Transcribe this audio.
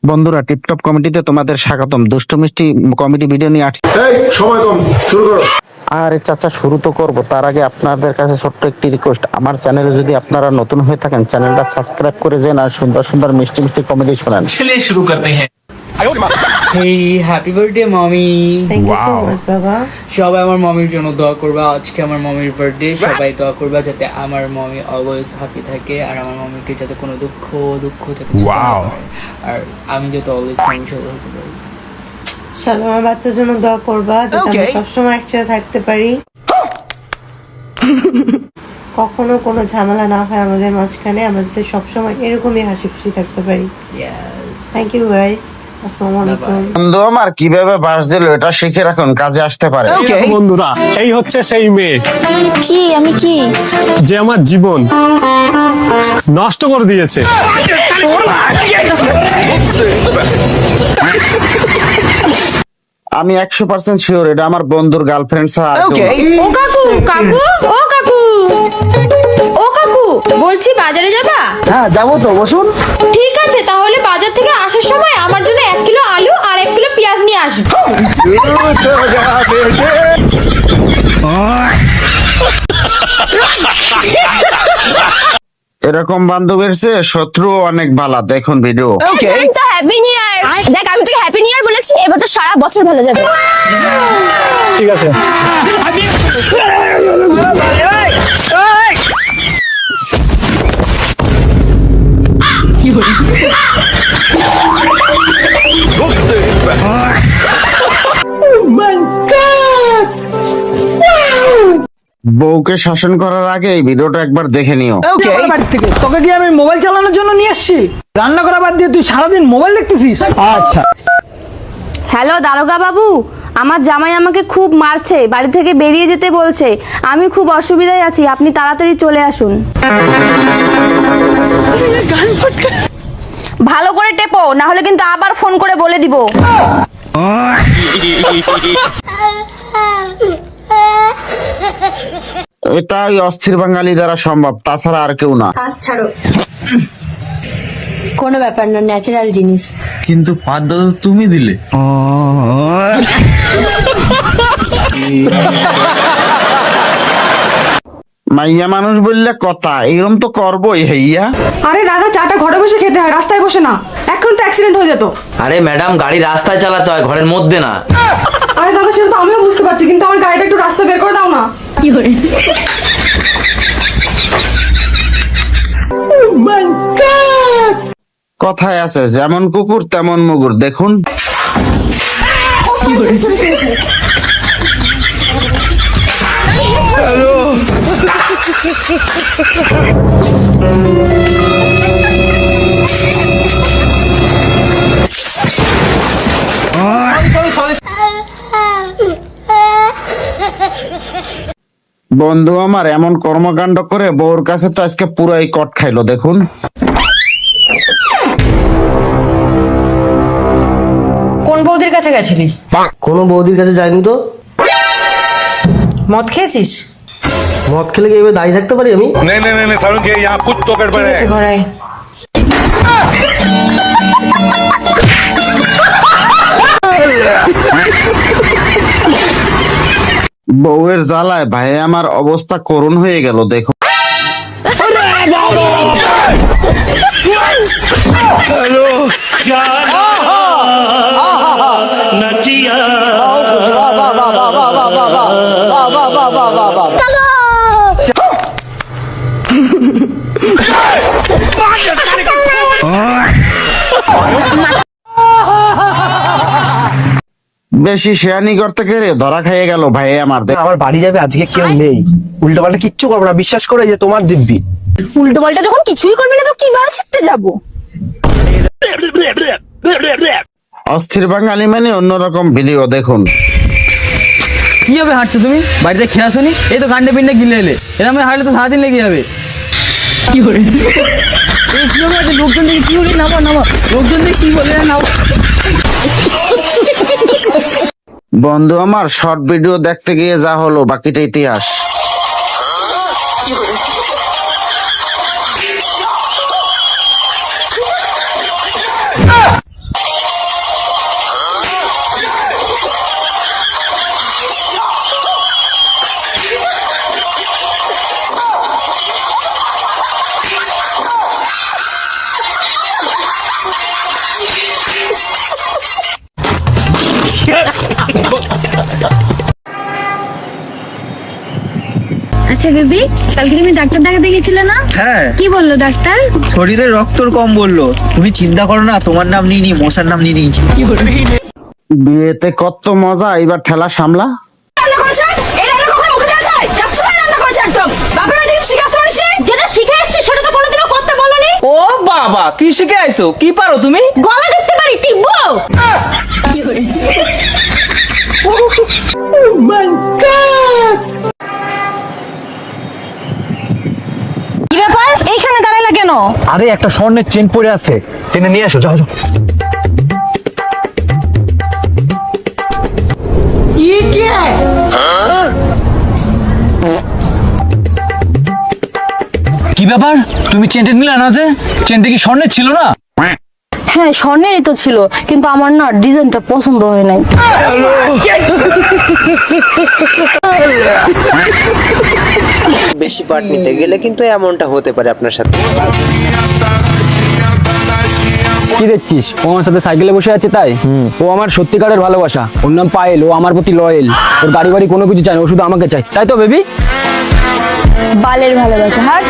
বন্ধুরা, টিপটপ কমেডিতে তোমাদের স্বাগতম। দুষ্টু মিষ্টি কমেডি ভিডিও নিয়ে আসছি। সময় কম, শুরু করো। আরে চাচা, শুরু তো করবো, তার আগে আপনাদের কাছে ছোট্ট একটি রিকোয়েস্ট। আমার চ্যানেলে যদি আপনারা নতুন হয়ে থাকেন, চ্যানেলটা সাবস্ক্রাইব করে যান আর সুন্দর সুন্দর মিষ্টি মিষ্টি কমেডি শোনেন। चलिए शुरू करते हैं। Hey happy birthday mummy. Thank you so much বাবা। সবাই আমার মমির জন্য দোয়া করবা। আজকে আমার মমির বার্থডে, সবাই দোয়া করবা যাতে আমার মমি অলওয়েজ হ্যাপি থাকে আর আমার মমিকে যাতে কোনো দুঃখ যাতে ছোট না করে। আর আমি যাতে অলওয়েজ মমির সাথে হতে পারি। সবাই আমার বাচ্চার জন্য দোয়া করবা যাতে আমরা সবসময় একসাথে থাকতে পারি, কখনো কোনো ঝামেলা না হয় আমাদের মাঝখানে, আমরা যাতে সবসময় এরকমই হাসি খুশি থাকতে পারি। ইয়েস, থ্যাংক ইউ গাইস, আসসালামু আলাইকুম। বন্ধু আমার কিভাবে বাস দিল এটা শিখে রাখুন, কাজে আসতে পারে। বন্ধুরা, এই হচ্ছে সেই মেয়ে কি আমি কি যে আমার জীবন নষ্ট করে দিয়েছে। আমি 100% শিওর এটা আমার বন্ধুর গার্লফ্রেন্ড ছাড়া আর কেউ না। ও কাকু কাকু ও কাকু ও কাকু বলছি বাজারে যাবা? হ্যাঁ যাবো তো, বসুন। ঠিক আছে, তাহলে বাজার থেকে আসার সময় আমার জন্য 1 কিলো আলু আর 1 কিলো পেঁয়াজ নিয়ে আসবে। এরকম বান্ধবীর চেয়ে শত্রু অনেক ভালো। দেখুন ভিডিও। জানেন তো হ্যাপি নিউ ইয়ার। দেখ, আমি তোকে হ্যাপি নিউ ইয়ার বলেছি, এবার তো সারা বছর ভালো যাবে। ঠিক আছে। বউকে শাসন করার আগে এই ভিডিওটা একবার দেখে নিও। বাড়ি থেকে তোকে কি আমি মোবাইল চালানোর জন্য নিয়ে আসছি? রান্না করা বাদ দিয়ে তুই সারাদিন মোবাইল দেখতেছিস? আচ্ছা, হ্যালো দারোগা বাবু, আমার জামাই আমাকে খুব মারছে, বাড়ি থেকে বেরিয়ে যেতে বলছে। আমি খুব অসুবিধায় আছি, আপনি তাড়াতাড়ি চলে আসুন। ভালো করে টেপো, না হলে কিন্তু আবার ফোন করে বলে দিব। এটাই অস্থির বাঙালি দ্বারা সম্ভব, তাছাড়া আর কেউ না। ছাড়ো, কোনো ব্যাপার না, ন্যাচারাল জিনিস। কিন্তু পাত দাদা তুমি দিলে। মাইয়া মানুষ বললে কথা, এরকম তো করবোই। হইয়া আরে দাদা, চাটা ঘরে বসে খেতে হয়, রাস্তায় বসে না। এখন তো অ্যাক্সিডেন্ট হয়ে যেত। আরে ম্যাডাম, গাড়ি রাস্তায় চালাতে হয়, ঘরের মধ্যে না। আরে দাদা, সেটা তো আমিও বুঝতে পারছি, কিন্তু আমার গাড়িটা একটু রাস্তা বের করে দাও না। কি করে? কথায় আছে, যেমন কুকুর তেমন মুগুর। দেখুন বন্ধু আমার এমন কর্মকাণ্ড করে বউর কাছে তো আজকে পুরাই কট খাইলো। দেখুন কোন বৌদির কাছে গেছিলি? কোনো বৌদির কাছে যাইনি তো। মদ খেয়েছিস? মদ খেলে কি এভাবে দাঁড়িয়ে থাকতে পারি আমি? ঠিক আছে, ঘরে আয়। বউয়ের জ্বালায় ভাই আমার অবস্থা করুণ হয়ে গেল। দেখুন বেশি শেয়ানি করতে গেলে ধরা খাইয়ে গেল ভাই আমার। আমার বাড়ি যাবে, আজকে কেউ নেই। উল্টো পাল্টা কিচ্ছু করবো না, বিশ্বাস করে যে তোমার দিব্যি। উল্টো পাল্টা যখন কিছুই করবি না তো কি বাল ছিটতে যাবো? অস্থির বাঙালি মানে অন্যরকম ভিডিও। দেখুন কি হবে হাঁটছো তুমি? বাড়িতে খেয়ে আসোনি? এই তো গান্ডে পিন্ডে গিলে এলে, এরকম হাঁটলে তো সারাদিন লেগে যাবে। কি করে এই কি হবে? লোকজন দেখে কি বলে? নামো নামো, লোকজন দেখে কি বলে? নাও। বন্ধু আমার শর্ট ভিডিও দেখতে গিয়ে যা হলো, বাকিটা ইতিহাস। আচ্ছা বেবি, কালকে তুমি ডাক্তার দেখাতে গেছিলে না? হ্যাঁ, কি বললো ডাক্তার? শরীরে রক্তর কম বললো। তুমি চিন্তা করো না, তোমার নাম নিয়ে নি, মশার নাম নিয়ে নিয়েছি। বিয়েতে কত মজা, এবার ঠেলা সামলা। যেটা শিখে এসছি সেটা তো কোনোদিনও করতে বলনি। ও বাবা, কি শিখে আইছো? কি পারো তুমি? গলা টিপতে পারি, টিপবো। কি ব্যাপার, এইখানে দাঁড়াইলা কেন? আরে একটা স্বর্ণের চেন পড়ে আছে, টেনে নিয়ে আসো, যাও যাও। কি ব্যাপার, তুমি চেনটা নিলে না যে? চেনটা কি স্বর্ণের ছিল না? হ্যাঁ, স্বর্ণেরই তো ছিল, কিন্তু আমার না ডিজাইনটা পছন্দ হয় নাই। বেশি পার্ট নিতে গেলে কিন্তু এমনটা হতে পারে আপনার সাথে। কি দেখছিস? ও আমার সাথে সাইকেলে বসে আছে তাই? ও আমার সত্যিকারের ভালোবাসা, ওর নাম পায়েল, ও আমার প্রতি লয়েল। ওর গাড়ি বাড়ি কোনো কিছু চাই না, ও শুধু আমাকে চাই, তাই তো বেবি? বালের ভালোবাসা, হাট।